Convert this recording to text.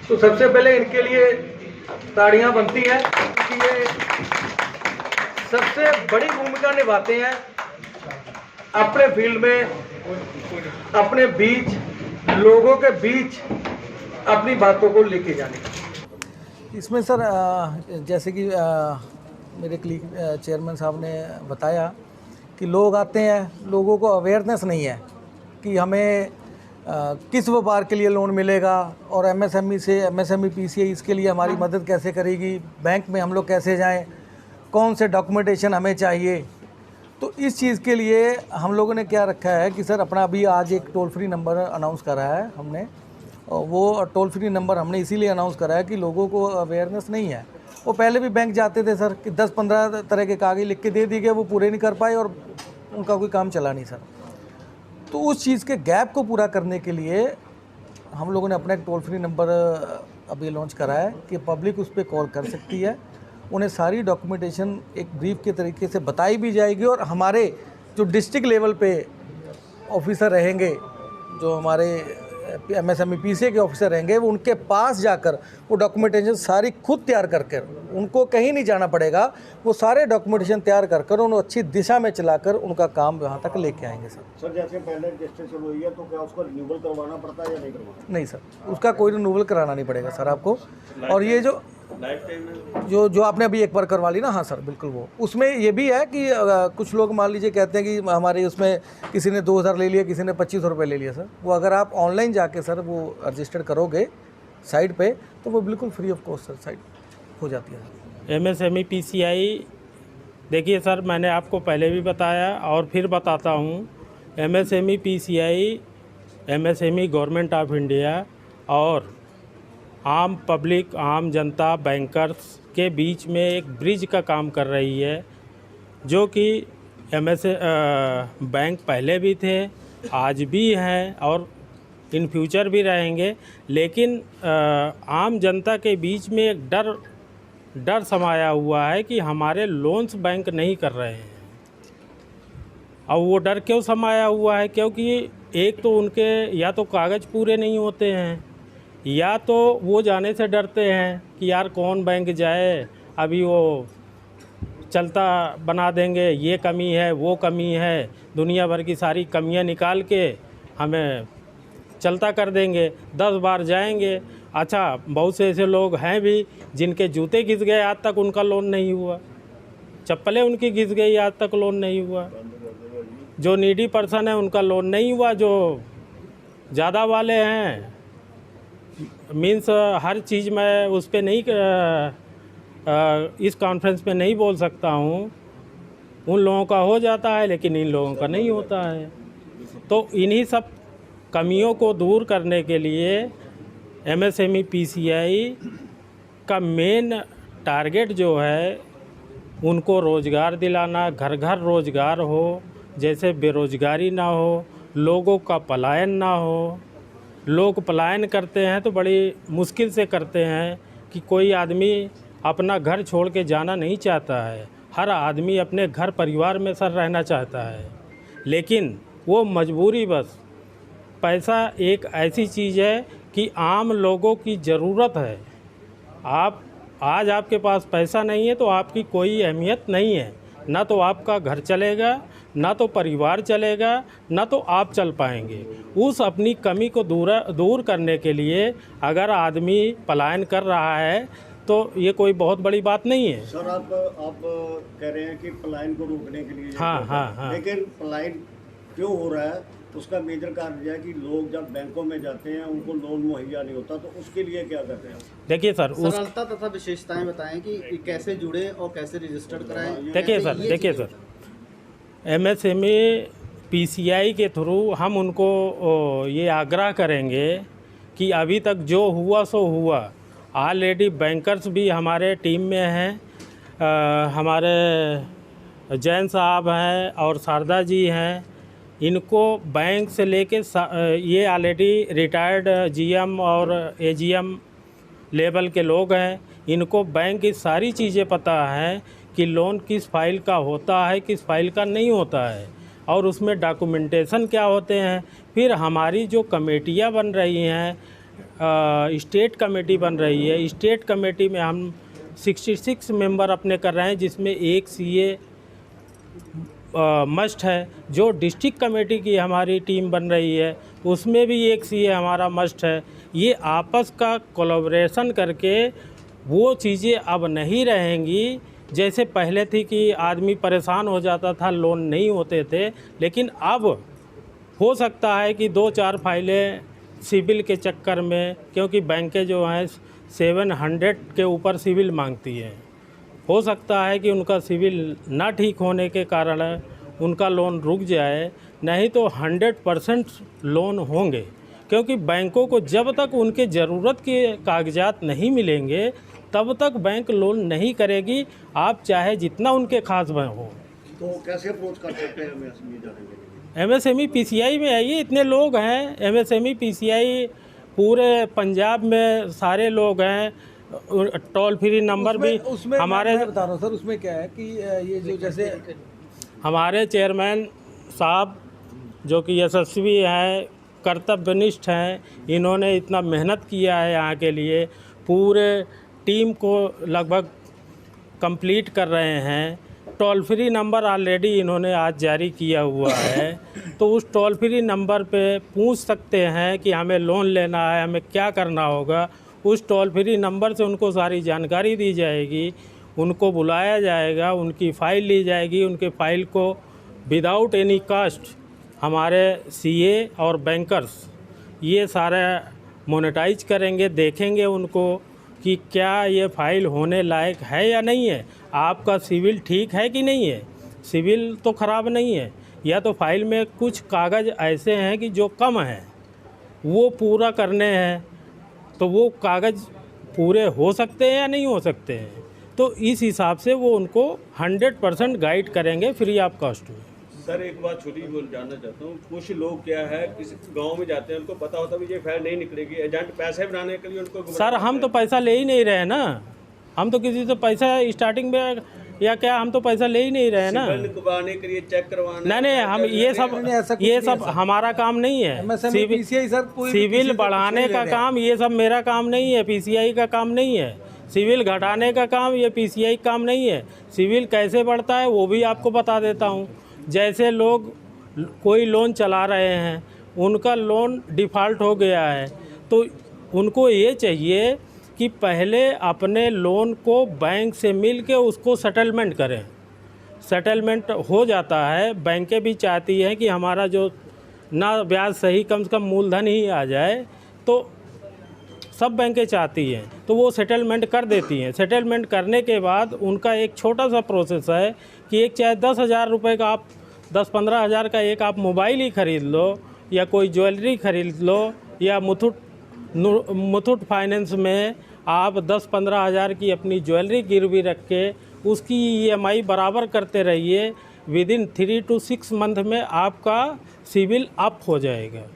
तो सबसे पहले इनके लिए ताड़ियां बनती हैं, क्योंकि ये सबसे बड़ी भूमिका निभाते हैं अपने फील्ड में, अपने बीच, लोगों के बीच अपनी बातों को लेके जाने की। इसमें सर जैसे कि मेरे क्लिक चेयरमैन साहब ने बताया कि लोग आते हैं, लोगों को अवेयरनेस नहीं है कि हमें किस व्यापार के लिए लोन मिलेगा और एमएसएमई पीसीआई इसके लिए हमारी मदद कैसे करेगी, बैंक में हम लोग कैसे जाएं, कौन से डॉक्यूमेंटेशन हमें चाहिए। तो इस चीज़ के लिए हम लोगों ने क्या रखा है कि सर अपना अभी आज एक टोल फ्री नंबर अनाउंस करा है हमने, और वो टोल फ्री नंबर हमने इसीलिए अनाउंस करा है कि लोगों को अवेयरनेस नहीं है। वो पहले भी बैंक जाते थे सर कि 10-15 तरह के कागज लिख के दे दिए गए, वो पूरे नहीं कर पाए और उनका कोई काम चला नहीं सर। तो उस चीज़ के गैप को पूरा करने के लिए हम लोगों ने अपना एक टोल फ्री नंबर अभी लॉन्च करा है कि पब्लिक उस पर कॉल कर सकती है, उन्हें सारी डॉक्यूमेंटेशन एक ब्रीफ के तरीके से बताई भी जाएगी, और हमारे जो डिस्ट्रिक्ट लेवल पे ऑफिसर रहेंगे, जो हमारे एमएसएमई पीसीआई के ऑफिसर रहेंगे, वो उनके पास जाकर वो डॉक्यूमेंटेशन सारी खुद तैयार करके, उनको कहीं नहीं जाना पड़ेगा, वो सारे डॉक्यूमेंटेशन तैयार कर उन्हें अच्छी दिशा में चलाकर उनका काम वहाँ तक लेके आएंगे सर। जैसे पहले रजिस्ट्रेशन हुई है तो क्या उसको रिन्यूअल करवाना पड़ता है या नहीं करवाना? नहीं सर, उसका कोई रिन्यूअल कराना नहीं पड़ेगा सर आपको। और ये जो आपने अभी एक बार करवा ली ना, हाँ सर बिल्कुल, वो उसमें ये भी है कि कुछ लोग मान लीजिए कहते हैं कि हमारे उसमें किसी ने 2000 ले लिया, किसी ने 2500 रुपये ले लिया सर, वो अगर आप ऑनलाइन जाके सर वो रजिस्टर करोगे साइट पे तो वो बिल्कुल free of cost sir site हो जाती है। एमएसएमई पीसीआई, देखिए सर मैंने आपको पहले भी बताया और फिर बताता हूँ, MSME PCI MSME government of India और आम पब्लिक, आम जनता, बैंकर्स के बीच में एक ब्रिज का काम कर रही है, जो कि बैंक पहले भी थे, आज भी हैं और इन फ्यूचर भी रहेंगे, लेकिन आम जनता के बीच में एक डर समाया हुआ है कि हमारे लोन्स बैंक नहीं कर रहे हैं। अब वो डर क्यों समाया हुआ है? क्योंकि एक तो उनके या तो कागज़ पूरे नहीं होते हैं, या तो वो जाने से डरते हैं कि यार कौन बैंक जाए, अभी वो चलता बना देंगे, ये कमी है वो कमी है, दुनिया भर की सारी कमियां निकाल के हमें चलता कर देंगे, 10 बार जाएंगे। अच्छा, बहुत से ऐसे लोग हैं भी जिनके जूते घिस गए, आज तक उनका लोन नहीं हुआ, चप्पलें उनकी घिस गई, आज तक लोन नहीं हुआ। जो नीडी पर्सन है उनका लोन नहीं हुआ, जो ज़्यादा वाले हैं, मीन्स हर चीज़ मैं उस पर नहीं इस कॉन्फ्रेंस पे नहीं बोल सकता हूँ, उन लोगों का हो जाता है लेकिन इन लोगों का नहीं होता है। तो इन्हीं सब कमियों को दूर करने के लिए एमएसएमई पीसीआई का मेन टारगेट जो है, उनको रोज़गार दिलाना, घर घर रोज़गार हो, जैसे बेरोज़गारी ना हो, लोगों का पलायन ना हो। लोग पलायन करते हैं तो बड़ी मुश्किल से करते हैं कि कोई आदमी अपना घर छोड़ के जाना नहीं चाहता है, हर आदमी अपने घर परिवार में सर रहना चाहता है, लेकिन वो मजबूरी बस। पैसा एक ऐसी चीज़ है कि आम लोगों की ज़रूरत है। आज आपके पास पैसा नहीं है तो आपकी कोई अहमियत नहीं है, ना तो आपका घर चलेगा, ना तो परिवार चलेगा, ना तो आप चल पाएंगे। उस अपनी कमी को दूर करने के लिए अगर आदमी पलायन कर रहा है तो ये कोई बहुत बड़ी बात नहीं है। सर आप कह रहे हैं कि पलायन को रोकने के लिए, हाँ। लेकिन पलायन क्यों हो रहा है उसका मेजर कारण यह है कि लोग जब बैंकों में जाते हैं उनको लोन मुहैया नहीं होता, तो उसके लिए क्या कर रहे हैं? देखिए सर, सरलता तथा विशेषताएं बताएं कि कैसे जुड़े और कैसे रजिस्टर कराएं। देखिए सर, एमएसएमई पीसीआई के थ्रू हम उनको ये आग्रह करेंगे कि अभी तक जो हुआ सो हुआ। ऑलरेडी बैंकर्स भी हमारे टीम में हैं, हमारे जैन साहब हैं और शारदा जी हैं, इनको बैंक से लेके ये ऑलरेडी रिटायर्ड जीएम और एजीएम लेवल के लोग हैं, इनको बैंक की सारी चीज़ें पता हैं कि लोन किस फाइल का होता है, किस फाइल का नहीं होता है, और उसमें डॉक्यूमेंटेशन क्या होते हैं। फिर हमारी जो कमेटियां बन रही हैं स्टेट कमेटी बन रही है। स्टेट कमेटी में हम 66 मेंबर अपने कर रहे हैं, जिसमें एक सीए मस्ट है। जो डिस्ट्रिक्ट कमेटी की हमारी टीम बन रही है उसमें भी एक सीए हमारा मस्ट है। ये आपस का कोलैबोरेशन करके वो चीज़ें अब नहीं रहेंगी जैसे पहले थी कि आदमी परेशान हो जाता था, लोन नहीं होते थे। लेकिन अब हो सकता है कि 2-4 फाइलें सिविल के चक्कर में, क्योंकि बैंकें जो हैं 700 के ऊपर सिविल मांगती हैं, हो सकता है कि उनका सिविल ना ठीक होने के कारण उनका लोन रुक जाए, नहीं तो 100% लोन होंगे। क्योंकि बैंकों को जब तक उनके ज़रूरत के कागजात नहीं मिलेंगे तब तक बैंक लोन नहीं करेगी, आप चाहे जितना उनके खास हो। तो कैसे अप्रोच कर सकते हैं एमएसएमई जाने के लिए? एमएसएमई पीसीआई में आइए, इतने लोग हैं। एमएसएमई पीसीआई पूरे पंजाब में सारे लोग हैं। टोल फ्री नंबर भी हमारे, मैं बता रहा हूँ सर, उसमें क्या है कि ये जो जैसे हमारे चेयरमैन साहब जो कि यशस्वी हैं, कर्तव्यनिष्ठ हैं, इन्होंने इतना मेहनत किया है यहाँ के लिए, पूरे टीम को लगभग कंप्लीट कर रहे हैं। टोल फ्री नंबर ऑलरेडी इन्होंने आज जारी किया हुआ है, तो उस टोल फ्री नंबर पे पूछ सकते हैं कि हमें लोन लेना है, हमें क्या करना होगा। उस टोल फ्री नंबर से उनको सारी जानकारी दी जाएगी, उनको बुलाया जाएगा, उनकी फ़ाइल ली जाएगी, उनके फ़ाइल को विदाउट एनी कास्ट हमारे सीए और बैंकर्स ये सारा मोनेटाइज करेंगे, देखेंगे उनको कि क्या ये फ़ाइल होने लायक है या नहीं है, आपका सिविल ठीक है कि नहीं है, सिविल तो ख़राब नहीं है, या तो फाइल में कुछ कागज़ ऐसे हैं कि जो कम हैं, वो पूरा करने हैं, तो वो कागज़ पूरे हो सकते हैं या नहीं हो सकते हैं। तो इस हिसाब से वो उनको 100% गाइड करेंगे फ्री ऑफ कॉस्ट में। सर एक बात छोटी बोल जानना चाहता हूँ, कुछ लोग क्या है किसी गांव में जाते हैं, उनको पता होता है ये फाइल नहीं निकलेगी, एजेंट पैसे बनाने के लिए उनको सर हम तो पैसा ले ही नहीं रहे ना, हम तो किसी से पैसा स्टार्टिंग में या क्या, हम तो पैसा ले ही नहीं रहे ना। करवाने के लिए चेक करवाना, नहीं हम ये सब हमारा काम नहीं है। सिविल बढ़ाने का काम ये सब मेरा काम नहीं है, पीसीआई का काम नहीं है। सिविल घटाने का काम ये पीसीआई काम नहीं है। सिविल कैसे बढ़ता है वो भी आपको बता देता हूँ। जैसे लोग कोई लोन चला रहे हैं, उनका लोन डिफ़ॉल्ट हो गया है, तो उनको ये चाहिए कि पहले अपने लोन को बैंक से मिल के उसको सेटलमेंट करें। सेटलमेंट हो जाता है, बैंकें भी चाहती हैं कि हमारा जो ना ब्याज सही कम से कम मूलधन ही आ जाए, तो सब बैंकें चाहती हैं, तो वो सेटलमेंट कर देती हैं। सेटलमेंट करने के बाद उनका एक छोटा सा प्रोसेस है कि एक चाहे 10,000 रुपये का आप 10-15 हज़ार का एक आप मोबाइल ही ख़रीद लो, या कोई ज्वेलरी ख़रीद लो, या मुथूट फाइनेंस में आप 10-15 हज़ार की अपनी ज्वेलरी गिरवी रख के उसकी EMI बराबर करते रहिए। विदिन 3 to 6 मंथ में आपका सिविल अप हो जाएगा।